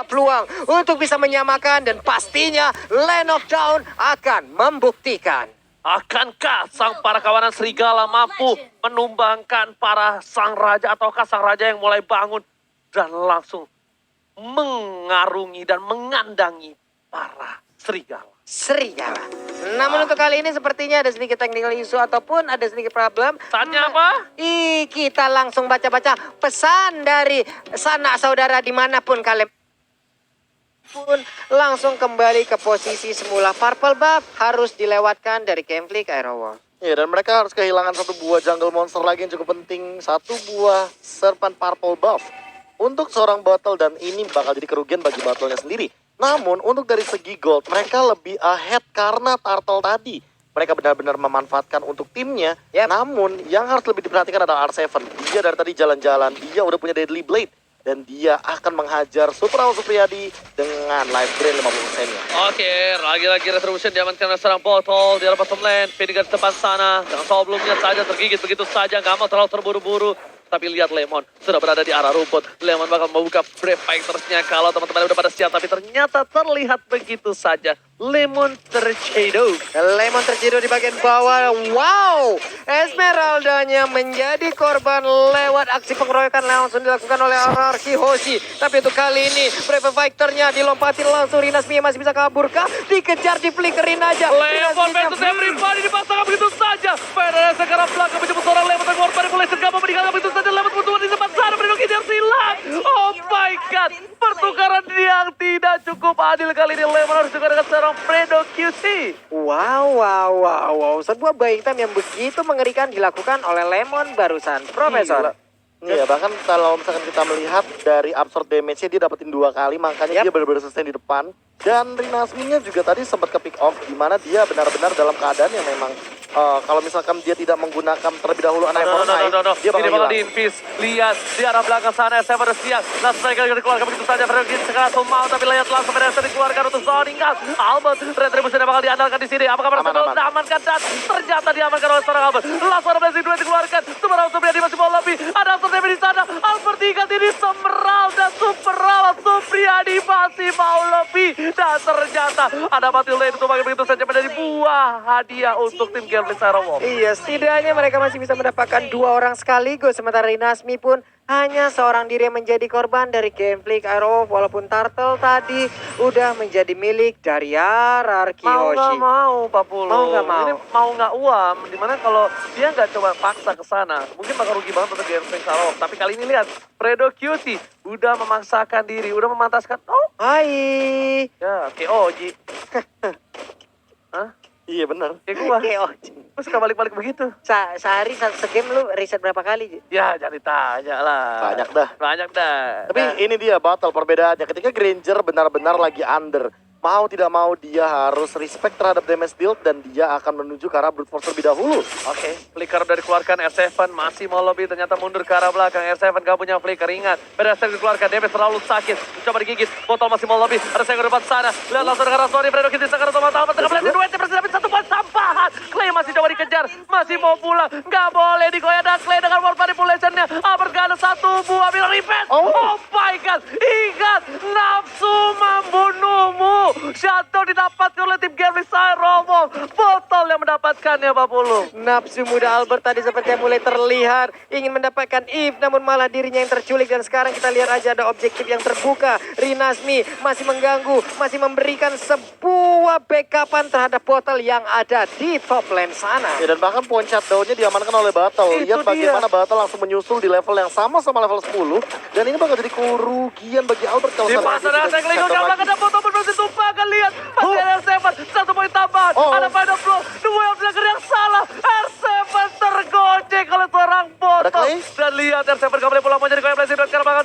peluang untuk bisa menyamakan dan pastinya Land of Dawn akan membuktikan. Akankah sang para kawanan serigala mampu menumbangkan para sang raja ataukah sang raja yang mulai bangun dan langsung mengarungi dan mengandangi para serigala? Serigala. Namun untuk kali ini sepertinya ada sedikit technical issue ataupun ada sedikit problem. Saatnya apa? Kita langsung baca-baca pesan dari sanak saudara dimanapun kalian pun langsung kembali ke posisi semula. Purple buff harus dilewatkan dari Gameplay ke Aerowolf. Ya, dan mereka harus kehilangan satu buah jungle monster lagi yang cukup penting. Satu buah Serpent Purple buff untuk seorang Battle, dan ini bakal jadi kerugian bagi Battle-nya sendiri. Namun untuk dari segi gold mereka lebih ahead karena Turtle tadi. Mereka benar-benar memanfaatkan untuk timnya. Namun yang harus lebih diperhatikan adalah R7. Dia dari tadi jalan-jalan, dia udah punya Deadly Blade. Dan dia akan menghajar Super Awu Supriyadi dengan life drain 50%-nya. Oke, lagi-lagi Retribution diamankan oleh seorang Botol di bottom lane. Phoenix di depan sana. Dengan sebelumnya saja tergigit begitu saja. Gak mau terlalu terburu-buru. Tapi lihat Lemon sudah berada di arah rumput. Lemon bakal membuka Brave Fighters-nya kalau teman-teman udah pada siap. Tapi ternyata terlihat begitu saja. Lemon tercedo. Lemon terjatuh di bagian bawah. Wow, Esmeralda-nya menjadi korban lewat aksi pengeroyokan langsung dilakukan oleh Ararki Hoshi. Tapi untuk kali ini Brave Fighter-nya dilompatin langsung. Rinasmi masih bisa kabur kah? Dikejar, diflickerin aja. Lemon versus everybody dipasang begitu saja. Federasi sekarang belakang menjemput seorang Lemon dan Warfare Revelation gak mau meninggalkan begitu saja. Lemon butuh di tempat sana. Berdua dia silang. Oh my god. Pertukaran yang tidak cukup adil kali ini. Lemon harus juga dengan seorang Fredo QC. Wow. Sebuah buying time yang begitu mengerikan dilakukan oleh Lemon barusan, Profesor. Iya, bahkan kalau misalkan kita melihat dari absorb damage-nya dia dapetin 2 kali, makanya dia benar-benar sustain di depan. Dan Rinasminya juga tadi sempat ke pick off, di mana dia benar-benar dalam keadaan yang memang kalau misalkan dia tidak menggunakan terlebih dahulu Unite for Night, dia bakal Ini bakal hilang. diinvis. Lihat di arah belakang sana, saya pada siap. Langsung mereka dikeluarkan begitu saja. Fredrik sekarang mau, tapi lihat langsung mereka dikeluarkan untuk Zoning Gas. Albert, Retribution yang bakal diandalkan di sini. Apakah mereka bakal diamankan? Dan ternyata diamankan oleh seorang Albert. Langsung ada Blazing Duet dikeluarkan. Super Awu Supriyadi masih mau lebih. Ada Absorb Damage di sana. Albert diikat ini Semeral dan Super Awu Supriyadi masih mau lebih. Dan ternyata ada Batil Lane itu begitu saja menjadi buah hadiah untuk tim Gameplay Aerowolf. Iya, setidaknya mereka masih bisa mendapatkan 2 orang sekaligus. Sementara Rinasmi pun hanya seorang diri yang menjadi korban dari Gameplay Aerowolf. Walaupun Turtle tadi udah menjadi milik dari Ararki Mau Hoshi. nggak mau, Pak Pulu. Mau nggak mau. Ini mau nggak uam. Dimana kalau dia nggak coba paksa ke sana, mungkin bakal rugi banget untuk Gameplay Aerowolf. Tapi kali ini lihat, Fredo QC udah memaksakan diri, udah memantaskan. Oh, Hai. ya, KO, Ji. Hah? Iya benar. Kayak gua. Keo. Gua suka balik-balik begitu. Sehari segame lu riset berapa kali? Ji? Ya, jangan ditanya lah. Banyak dah. Banyak dah. Tapi ini dia Battle perbedaannya. Ketika Granger benar-benar lagi under, mau tidak mau dia harus respect terhadap damage deal dan dia akan menuju ke arah Brute Force terlebih dahulu. Oke, flicker udah dikeluarkan. R7 masih mau lebih, ternyata mundur ke arah belakang. R7 gak punya flicker, ingat. Beda dikeluarkan, damage terlalu sakit. Coba digigit, Botol masih mau lebih. Ada saya ke depan sana. Lihat langsung ke arah Sony, Fredo Kitty sekarang otomatis. Tengah berhasil duet, berhasil dapat 1 poin sampahan. Clay masih coba dikejar, masih mau pulang. Gak boleh digoyah dan Clay dengan World Manipulation-nya. Albert gak ada 1 buah bilang repair. Oh my god, ingat, nafsu membunuhmu. Jatuh didapatkan oleh tim Gameplay Aerowolf. Botol yang mendapatkannya, Pak Pulu. Nafsu muda Albert tadi sepertinya mulai terlihat ingin mendapatkan Eve, namun malah dirinya yang terculik. Dan sekarang kita lihat aja ada objektif yang terbuka. Rinasmi masih mengganggu, masih memberikan sebuah backupan terhadap botol yang ada di top lane sana. Ya, dan bahkan poin shutdown-nya diamankan oleh Battle. Itu Lihat bagaimana Battle langsung menyusul di level yang sama Level 10. Dan ini bakal jadi kerugian bagi Albert kalau Di sampai pasar dia ada tidak Tekling, shutdown udah lagi. belakang ada Botol berhasil tumpah. Akan lihat, masih ada R7, 1 poin tambahan. Ada final blow, 2 Obstacle yang salah. R7 tergojek oleh seorang Botol. Clay? Dan lihat R7 gak boleh pulang, mau jadi koyak Blazing Duet. Sekarang bakal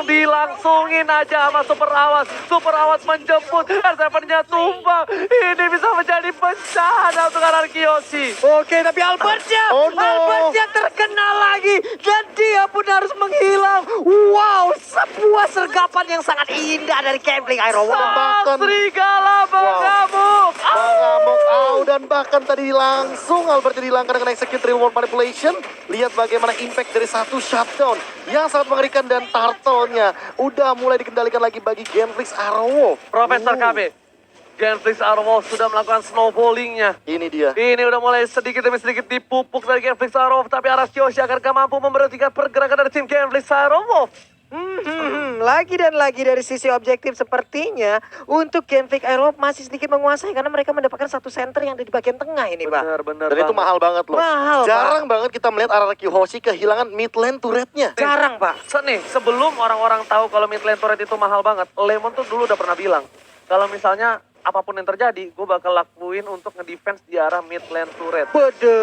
dilangsungin aja sama Super Awas. Super Awas menjemput, R7-nya tumbang. Ini bisa menjadi bencana untuk Ararki Hoshi. Oke, tapi Albertnya, Oh, no. Albertnya terkena lagi dan dia pun harus menghilang. Wow, sebuah sergapan yang sangat indah dari Gameplay Aerowolf. Bahkan- Serigala mengamuk. Mengamuk out dan bahkan tadi langsung Albert dihilangkan dengan execute real world manipulation. Lihat bagaimana impact dari satu shutdown yang sangat mengerikan dan turtle-nya udah mulai dikendalikan lagi bagi Genflix Arrow. Profesor KB, Genflix Arrow sudah melakukan snowballingnya. Ini dia. Ini udah mulai sedikit demi sedikit dipupuk dari Genflix Arrow, tapi Arashioshi akan gak mampu memberhentikan pergerakan dari tim Genflix Arrow. Lagi dan lagi dari sisi objektif sepertinya untuk Genflix Aerobe masih sedikit menguasai karena mereka mendapatkan satu center yang ada di bagian tengah ini, Pak. Benar-benar. Dan itu mahal banget loh. Mahal, Pak. Jarang banget kita melihat RRQ Hoshi kehilangan mid lane turretnya. Jarang, Pak. Nih, sebelum orang-orang tahu kalau mid lane turret itu mahal banget, Lemon tuh dulu udah pernah bilang, kalau misalnya apapun yang terjadi, gue bakal lakuin untuk ngedefense di arah mid lane turret. Bede,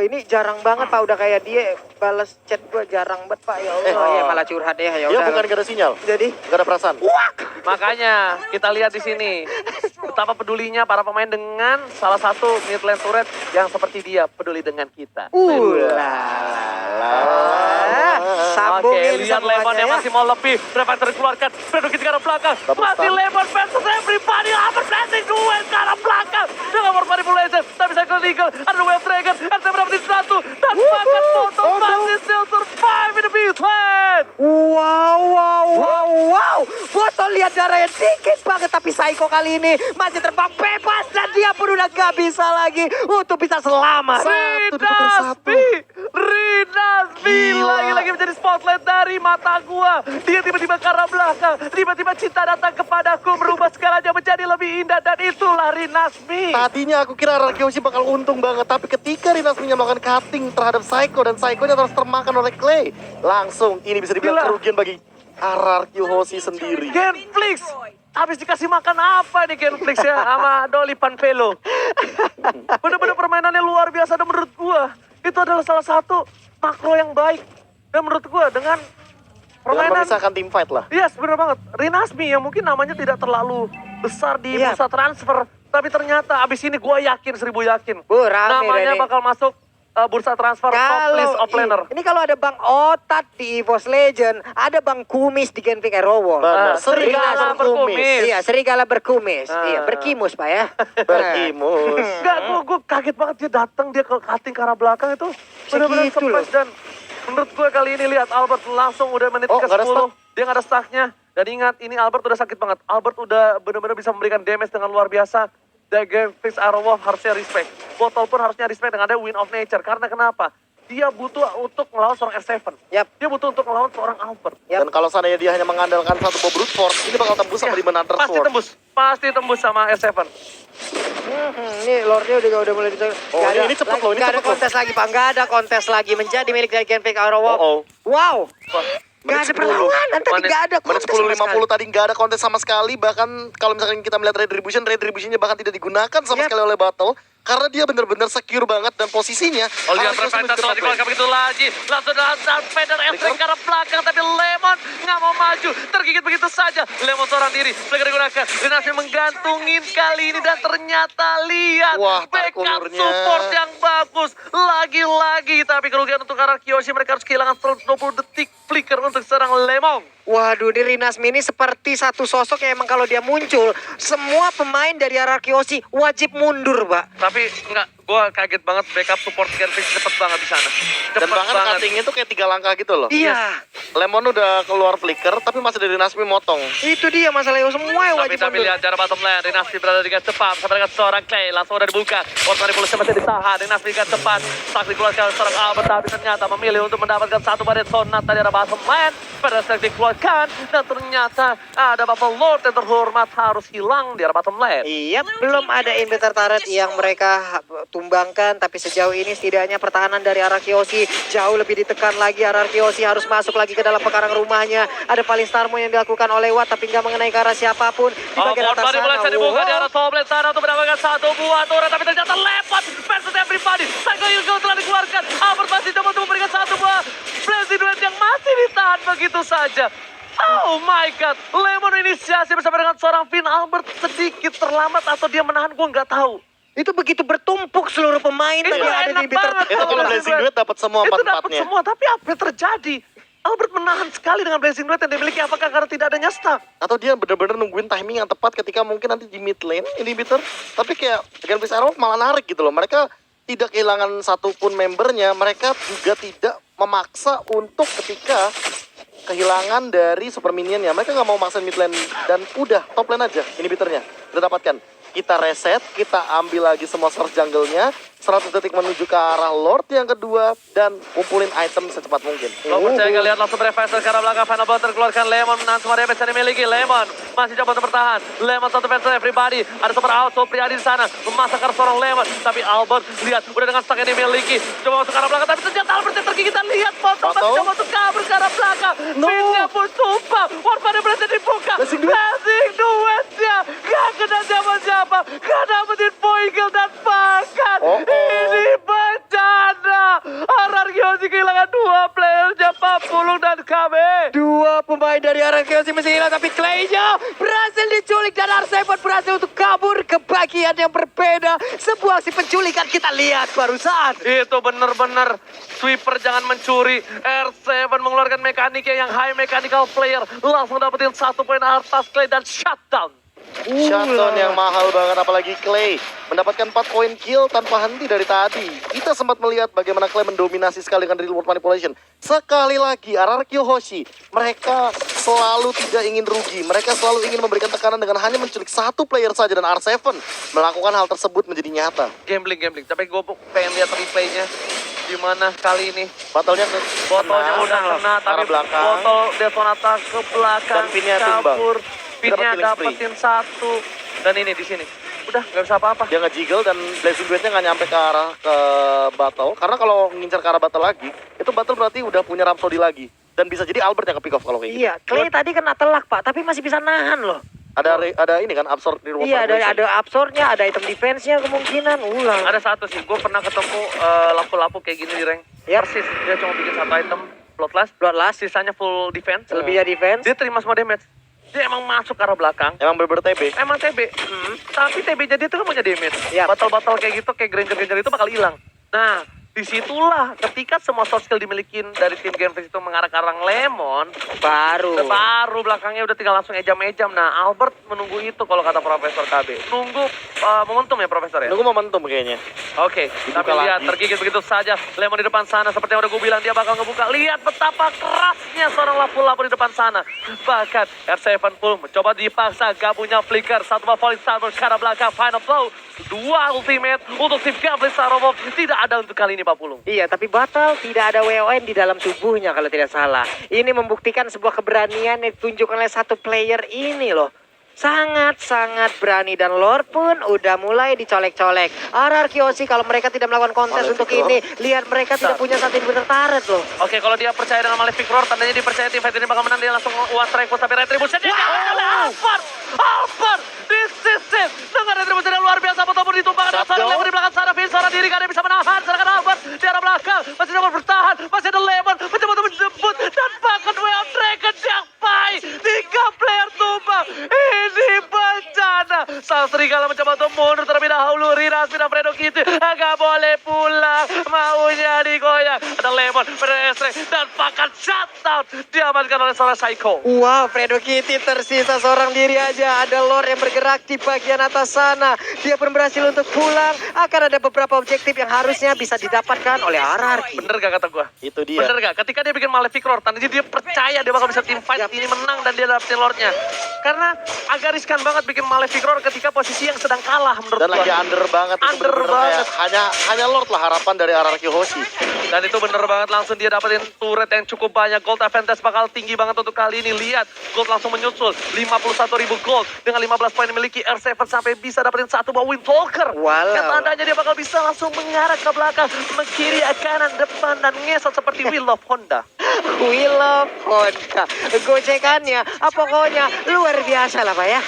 ini jarang banget, Pak. Udah kayak dia balas chat gue jarang banget, Pak. Ya Allah, ya malah curhat ya. Ya Ya udah. bukan gak ada sinyal, Jadi, gak ada perasaan. Makanya kita lihat di sini betapa pedulinya para pemain dengan salah satu mid lane turret yang seperti dia peduli dengan kita. sambungin Oke, lihat Lemon semuanya yang ya. masih mau lebih. Berapa yang terkeluarkan? Prediksi ke arah belakang. Double Masih stun. Lemon versus everybody. Albert Blessing duel ke arah belakang. Dengan more manipulation. Tapi Cycle Eagle. Ada Wave Dragon. RT berdapat satu. Dan bahkan Toto masih still survive in the Beastland. Wow. Botol lihat darahnya dikit banget. Tapi Psycho kali ini masih terbang bebas. Dan dia pun udah gak bisa lagi untuk bisa selamat. Satu ditukar satu. Rinasbi Gila. lagi-lagi menjadi spotlight dari mata gua. Dia tiba-tiba ke arah belakang. Tiba-tiba cinta datang kepadaku. Merubah segalanya menjadi lebih indah. Dan itulah Rinasbi. Tadinya aku kira RRQ Hoshi bakal untung banget, tapi ketika Rinasminya melakukan cutting terhadap Psycho dan Psycho-nya terus termakan oleh Clay, langsung ini bisa dibilang Gila. kerugian bagi RRQ Hoshi sendiri. Genflix. Habis dikasih makan apa nih Genflix ya sama Dolly Panpelo. Bener-bener permainannya luar biasa dan menurut gua itu adalah salah satu makro yang baik. Dan menurut gua dengan Dengan permainan memisahkan tim fight lah. yes, bener banget. Rinasmi yang mungkin namanya tidak terlalu besar di Iya. bursa transfer. Tapi ternyata abis ini gue yakin, 1000 yakin. Bu, rame Namanya ini. bakal masuk bursa transfer top list of laner. Ini kalau ada Bang Otat di EVOS Legend, ada Bang Kumis di Genflix Aerowo. Benar, serigala berkumis. Iya, serigala berkumis. Ah. Iya, berkimus, Pak ya. Berkimus. Enggak, gue kaget banget dia datang, dia ke cutting ke arah belakang itu. Bener-bener Segitu loh. surprise dan menurut gue kali ini lihat Albert langsung udah menit Oh, ke nggak ada 10. stuck. Dia nggak ada stucknya. Dan ingat ini Albert udah sakit banget. Albert udah bener-bener bisa memberikan damage dengan luar biasa. Dan Genflix Arrow harusnya respect. Botol pun harusnya respect dengan ada Win of Nature. Karena kenapa? Dia butuh untuk melawan seorang R7. Yap. Dia butuh untuk melawan seorang Albert. Yap. Dan kalau seandainya dia hanya mengandalkan satu Bob Brute Force, ini bakal tembus sama Demon Hunter Pasti Sword. tembus. Pasti tembus sama R7. Ini Lordnya udah mulai dicari. Oh, ini cepet loh, ini Gak ada cepet loh. kontes lagi, Pak. Gak ada kontes lagi menjadi milik dari Genflix Aerowo. Oh, Wow. Menit Gak ada 10. perlawanan, tadi Menit- gak ada Menit kontes sama 10.50 sekali. tadi nggak ada kontes sama sekali. Bahkan kalau misalkan kita melihat retributionnya bahkan tidak digunakan sama Yap. sekali oleh Battle. Karena dia benar-benar secure banget dan posisinya. Oliver harusnya Preventer sudah soal di cepat belakang begitu lagi. Langsung dengan Vader Efrek ke arah belakang. Tapi Lemon nggak mau maju. Tergigit begitu saja. Lemon seorang diri. Flicker digunakan. Dinasti menggantungin kali ini. Dan ternyata lihat. Wah, tarik backup ulurnya. support yang bagus. Lagi-lagi. Tapi kerugian untuk arah Kyoshi. Mereka harus kehilangan 120 detik. Flicker untuk serang Lemon. Waduh, di Rinasmi ini seperti satu sosok yang emang kalau dia muncul, semua pemain dari Ararkioshi wajib mundur, Pak. Tapi enggak. Gue kaget banget backup support Genflix cepet banget di sana. Dan Cepet bahkan banget. cuttingnya tuh kayak 3 langkah gitu loh. Iya, Lemon udah keluar flicker, tapi masih dari Nasmi motong. itu dia masalahnya. Semua yang Tapi wajib tapi mundur. lihat jarak bottom lane, Dinasti berada dengan cepat bersama dengan seorang Clay, langsung udah dibuka. Portal Revolution masih ditahan, Dinasti dengan cepat. Sak dikeluarkan seorang Albert, tapi ternyata memilih untuk mendapatkan satu baret sonat dari arah bottom lane. Pada saat dikeluarkan, dan ternyata ada Buffalo Lord yang terhormat harus hilang di arah bottom lane. Iya, belum ada inventor turret yang mereka tumbangkan, tapi sejauh ini setidaknya pertahanan dari Ararkioshi jauh lebih ditekan lagi. Ararkioshi harus masuk lagi ke dalam pekarang rumahnya. Ada paling Starmo yang dilakukan oleh Watt, tapi nggak mengenai ke arah siapapun di bagian atas Portal mulai sana. dibuka di Wow. arah top lane sana untuk mendapatkan satu buah turret, tapi ternyata lepas versus everybody. Psycho Eagle telah dikeluarkan. Albert masih coba untuk memberikan satu buah Blazing Duet yang masih ditahan begitu saja. Oh my god, Lemon inisiasi bersama dengan seorang Finn. Albert sedikit terlambat atau dia menahan, gue nggak tahu. Itu begitu bertumpuk seluruh pemain Itu tadi ada enak di Bitter banget. Itu kalau Blazing Duet dapat semua Itu dapat empat-empatnya. semua, tapi apa yang terjadi? Albert menahan sekali dengan Blazing Duet yang dimiliki. Apakah karena tidak adanya stack? Atau dia benar-benar nungguin timing yang tepat ketika mungkin nanti di mid lane inhibitor. Tapi kayak Genflix Arrow malah narik gitu loh. Mereka tidak kehilangan satupun membernya. Mereka juga tidak memaksa untuk ketika kehilangan dari super minionnya. Mereka nggak mau maksa mid lane dan udah top lane aja inhibitornya. Udah dapatkan. Kita reset, kita ambil lagi semua source jungle-nya. 100 detik menuju ke arah Lord yang kedua dan kumpulin item secepat mungkin. Lo percaya nggak lihat langsung Revival ke arah belakang. Final Blood terkeluarkan. Lemon menahan semua damage yang dimiliki. Lemon masih coba untuk bertahan. Lemon satu fans everybody. Ada super out. So Priadi di sana memasakkan seorang Lemon. Tapi Albert lihat udah dengan stack yang dimiliki. Coba masuk ke arah belakang. Tapi ternyata Albert yang tergigit. Kita lihat foto masih coba untuk kabur ke arah belakang. Pinnya pun tumpah. Warfare berhasil dibuka. Blazing Duetnya gak kena siapa-siapa. Gak dapetin point kill dan bahkan ini bencana. Arargiosi kehilangan 2 playernya, Papulung dan KB. 2 pemain dari Arargiosi masih hilang, tapi Clay-nya berhasil diculik dan R7 berhasil untuk kabur ke bagian yang berbeda. Sebuah aksi penculikan kita lihat barusan. Itu bener-bener sweeper jangan mencuri. R7 mengeluarkan mekaniknya yang high mechanical player. Langsung dapetin 1 poin atas Clay dan shutdown. Shutdown yang mahal banget, apalagi Clay mendapatkan 4 poin kill tanpa henti dari tadi. Kita sempat melihat bagaimana Clay mendominasi sekali dengan real world manipulation. Sekali lagi Ararkyo Hoshi, mereka selalu tidak ingin rugi. Mereka selalu ingin memberikan tekanan dengan hanya menculik 1 player saja, dan R7 melakukan hal tersebut menjadi nyata. Gambling. Tapi gue pengen lihat replaynya. Gimana kali ini? Botolnya Botolnya udah kena, tapi belakang. botol Detonata ke belakang. Dan pinnya tumbang. Pinnya Dapat killing dapetin 1. Dan ini di sini. Udah nggak bisa apa-apa. Dia nge-jiggle dan Blazing Duetnya nggak nyampe ke arah ke battle. Karena kalau ngincar ke arah battle lagi, itu battle berarti udah punya Rhapsody lagi. Dan bisa jadi Albert yang ke pick off kalau kayak gitu. Iya, Clay tadi kena telak Pak, tapi masih bisa nahan loh. Ada ini kan absorb di ruang Iya, ada absornya, ada item defense-nya kemungkinan. Ulang. Ada satu sih, gue pernah ketemu lapu-lapu kayak gini di rank. Yap. Persis, dia cuma bikin 1 item Bloodlust, sisanya full defense. Selebihnya defense. Dia terima semua damage. Dia emang masuk ke arah belakang. Emang bener-bener TB. Emang TB, tapi TB jadi itu kan punya damage. Yap. Batal-batal kayak gitu, kayak Granger itu bakal hilang. Nah, disitulah ketika semua soft skill dimiliki dari tim Genflix itu mengarah ke arah Lemon, baru belakangnya udah tinggal langsung ejam-ejam. Nah, Albert menunggu itu kalau kata Profesor KB. Nunggu momentum ya, Profesor ya? Nunggu momentum kayaknya. Oke, tapi lihat tergigit begitu saja. Lemon di depan sana, seperti yang udah gue bilang, dia bakal ngebuka. Lihat betapa kerasnya seorang lapu-lapu di depan sana. Bahkan R7 full mencoba dipaksa, gak punya flicker. 1 Falling Starboard ke arah belakang, final blow. 2 ultimate untuk tim Genflix Saromov. Tidak ada untuk kali ini, Pak Pulung. Iya, tapi batal tidak ada WON di dalam tubuhnya kalau tidak salah. Ini membuktikan sebuah keberanian yang ditunjukkan oleh 1 player ini loh. Sangat-sangat berani dan Lord pun udah mulai dicolek-colek. Ararkiosi kalau mereka tidak melakukan kontes untuk ini, lihat mereka tidak punya saat inhibitor turret loh. Oke, kalau dia percaya dengan Malefic Roar, tandanya dia percaya tim fight ini bakal menang. Dia langsung one strike tapi retribution dia Albert, this is it. Dengan retribution yang luar biasa, betul-betul ditumpahkan seorang Lemon di belakang sana. Finn seorang diri gak ada yang bisa menahan. Sedangkan Albert di arah belakang masih dapat bertahan, masih ada Lemon mencoba untuk menjemput dan bahkan Well Dragon Jakpai. 3 player tumbang. Ini bencana. Sang Serigala mencoba untuk mundur terlebih dahulu. Rinas dan Fredo Kitty agak boleh pulang, maunya digoyang. Ada Lemon, Pedestre dan bahkan shutdown diamankan oleh seorang Psycho. Wow, Fredo Kitty tersisa seorang diri aja. Ada Lord yang bergerak di bagian atas sana. Dia pun berhasil untuk pulang. Akan ada beberapa objektif yang harusnya bisa didapatkan oleh Ararki. Bener gak kata gua? Itu dia. Bener gak? Ketika dia bikin Malefic Roar, tandanya dia percaya dia bakal bisa team fight ini menang dan dia dapetin Lordnya. Karena agak riskan banget bikin Malefic Roar ketika posisi yang sedang kalah menurut Dan gua. lagi under banget. Itu Under bener-bener banget. kayak hanya Lord lah harapan dari Ararkyo Hoshi. Dan itu bener banget, langsung dia dapetin turret yang cukup banyak. Gold advantage bakal tinggi banget untuk kali ini. Lihat, Gold langsung menyusul 51.000 Gold dengan 15 poin memiliki R7 sampai bisa dapetin 1 buah Windwalker. Walau. Yang tandanya dia bakal bisa langsung mengarah ke belakang, kiri, kanan, depan, dan ngesot seperti Wheel of Honda. Wheel of Honda. Gocekannya, pokoknya luar biasa lah Pak ya.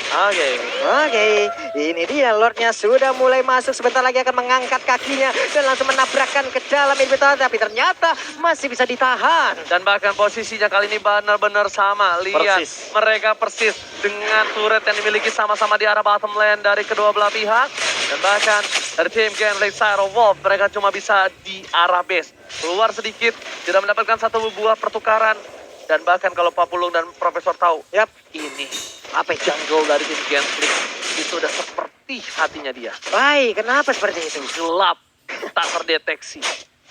Oke, ini dia Lordnya sudah mulai masuk. Sebentar lagi akan mengangkat kakinya dan langsung menabrakkan ke dalam inhibitor. Tapi ternyata masih bisa ditahan. Dan bahkan posisinya kali ini benar-benar sama. Lihat, Persis. mereka persis dengan turret yang dimiliki sama-sama di arah bottom lane dari kedua belah pihak. Dan bahkan dari tim Genflix Wolf, mereka cuma bisa di arah base. Keluar sedikit, tidak mendapatkan 1 buah pertukaran. Dan bahkan kalau Papulung dan Profesor tahu, Yap. ini apa jungle dari tim Genslik itu udah seperti hatinya dia. Baik, kenapa seperti itu? Gelap, tak terdeteksi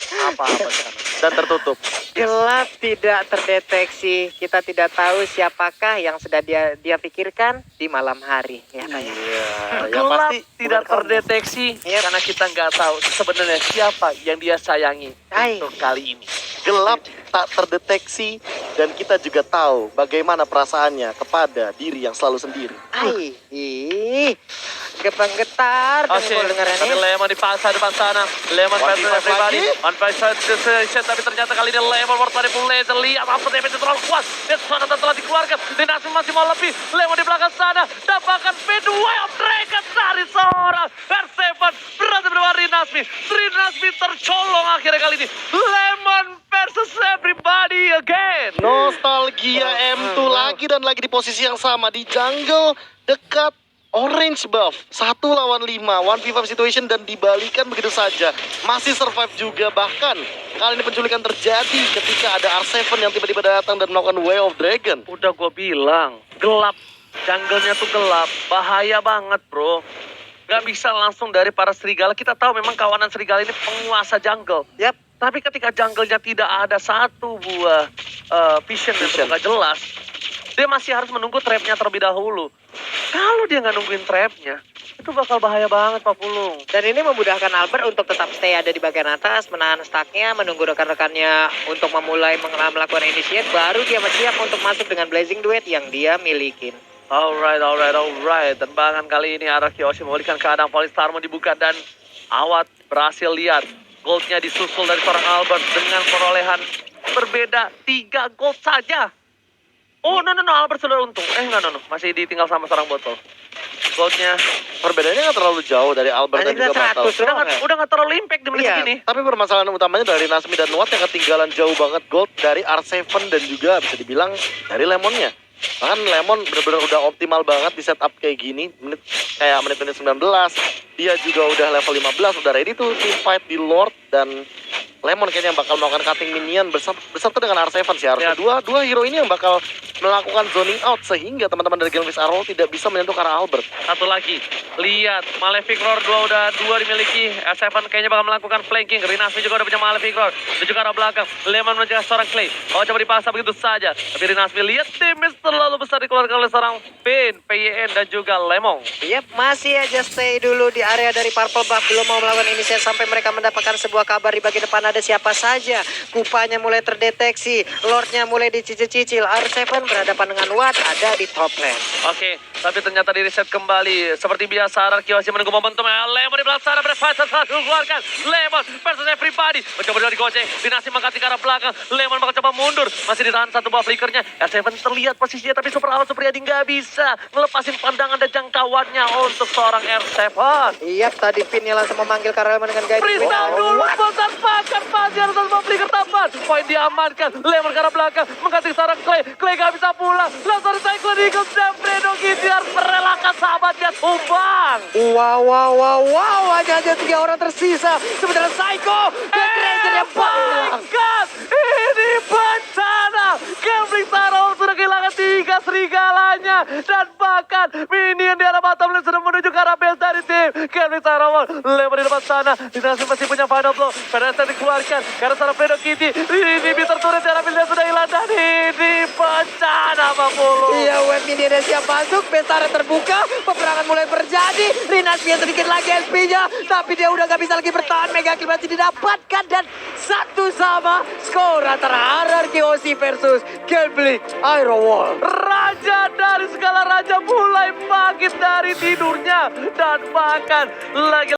apa-apa sekarang. Dan tertutup. Gelap, tidak terdeteksi. Kita tidak tahu siapakah yang sedang dia pikirkan di malam hari. Ya, Kak, ya? Iya, yang Gelap pasti tidak bukan kamu. terdeteksi Yap. karena kita nggak tahu sebenarnya siapa yang dia sayangi Hai. untuk kali ini. Gelap tak terdeteksi dan kita juga tahu bagaimana perasaannya kepada diri yang selalu sendiri. Ai, ih, getar Oke, tapi Lemon dipaksa depan sana. Lemon One versus v five everybody. lagi. One versus decision, tapi ternyata kali ini Lemon worth dari full laser. Lihat after damage terlalu kuat. Dan suara telah dikeluarkan. Dinasti masih mau lebih. Lemon di belakang sana. Dapatkan speed way of dragon dari seorang R7. Berada berdua Rinasmi. Rinasmi tercolong akhirnya kali ini. Lemon versus everybody again. Nostalgia M2 lagi dan lagi di posisi yang sama di jungle dekat orange buff. 1 lawan 5, 1v5 situation dan dibalikan begitu saja. Masih survive juga, bahkan kali ini penculikan terjadi ketika ada R7 yang tiba-tiba datang dan melakukan Way of Dragon. Udah gue bilang, gelap. Jungle-nya tuh gelap. Bahaya banget, bro. Gak bisa langsung dari para serigala. Kita tahu memang kawanan serigala ini penguasa jungle. Yap. Tapi ketika jungle-nya tidak ada satu buah vision yang Vision. gak jelas, dia masih harus menunggu trapnya terlebih dahulu. Kalau dia nggak nungguin trapnya, itu bakal bahaya banget, Pak Pulung. Dan ini memudahkan Albert untuk tetap stay ada di bagian atas, menahan stacknya, menunggu rekan-rekannya untuk memulai melakukan initiate, baru dia siap untuk masuk dengan Blazing Duet yang dia milikin. Alright. Dan bahkan kali ini arah Kiyoshi memulihkan keadaan Polistarmo dibuka dan Awat berhasil lihat. Goldnya disusul dari seorang Albert dengan perolehan berbeda 3 gold saja. Oh, no, Albert sudah untung. No. Masih ditinggal sama seorang botol. Goldnya Perbedaannya nggak terlalu jauh dari Albert dan Hanya juga kita Battle. 100 udah nggak terlalu impact di menit Iya. segini. Tapi permasalahan utamanya dari Nasmi dan Watt yang ketinggalan jauh banget gold dari R7 dan juga bisa dibilang dari Lemonnya. Bahkan Lemon benar-benar udah optimal banget di setup kayak gini, menit-menit 19. Dia juga udah level 15, udah ready tuh team fight di Lord dan Lemon kayaknya bakal melakukan cutting minion bersama dengan R7 sih harusnya. Ya. Dua hero ini yang bakal melakukan zoning out sehingga teman-teman dari Gilmix Arrow tidak bisa menyentuh ke arah Albert. Satu lagi, lihat Malefic Roar 2 dimiliki. S7 kayaknya bakal melakukan flanking. Rinasmi juga udah punya Malefic Roar. Menuju ke arah belakang. Lemon mencegah seorang Clay. Oh, coba dipaksa begitu saja. Tapi Rinasmi lihat damage terlalu besar dikeluarkan oleh seorang Pain, PYN dan juga Lemon. Yap, masih aja stay dulu di area dari Purple Buff, belum mau melakukan initiate sampai mereka mendapatkan sebuah kabar di bagian depan ada siapa saja. Kupanya mulai terdeteksi, Lordnya mulai dicicil-cicil. R7 berhadapan dengan Watt ada di top lane. Oke, tapi ternyata di reset kembali. Seperti biasa, Kiyoshi menunggu momentum. Lemon di belakang sana berfight setelah dikeluarkan. Lemon versus everybody. Mencoba dari goceng. Dinasti mengganti ke arah belakang. Lemon bakal coba mundur. Masih ditahan satu buah flickernya. R7 terlihat posisinya, tapi Super Awal Super Yadi nggak bisa ngelepasin pandangan dan jangkauannya untuk seorang R7. Iya, tadi Pinnya langsung memanggil Karelman dengan guide. Freestyle dulu, bosan makan masih harus mau flicker tampan. Poin diamankan. Lemon ke arah belakang. Mengganti seorang Clay. Clay nggak bisa pulang. Langsung Cyclone Eagle dan Fredo Kitty harus merelakan sahabatnya tumbang. Wow, hanya 3 orang tersisa. Sementara Psycho dan Ranger yang My God, ini bencana. Gambling Sarol sudah kehilangan 3 serigalanya. Dan bahkan minion di arah bottom lane sudah menuju ke arah base dari tim Gambling Sarol. Lemon di depan sana. Dinasti masih punya final blow. Federasi dikeluarkan karena seorang Fredo Kitty. Ini Bitter Turret di arah build sudah hilang. Dan ini bencana Pak Polo. Iya, web mini ada siap masuk, Bestara terbuka, peperangan mulai terjadi, Rinasmi sedikit lagi SP-nya, tapi dia udah gak bisa lagi bertahan, Mega Kill masih didapatkan, dan 1-1 skor antara RR Kiyoshi versus Gambling Iron Wall. Raja dari segala raja mulai bangkit dari tidurnya. Dan bahkan lagi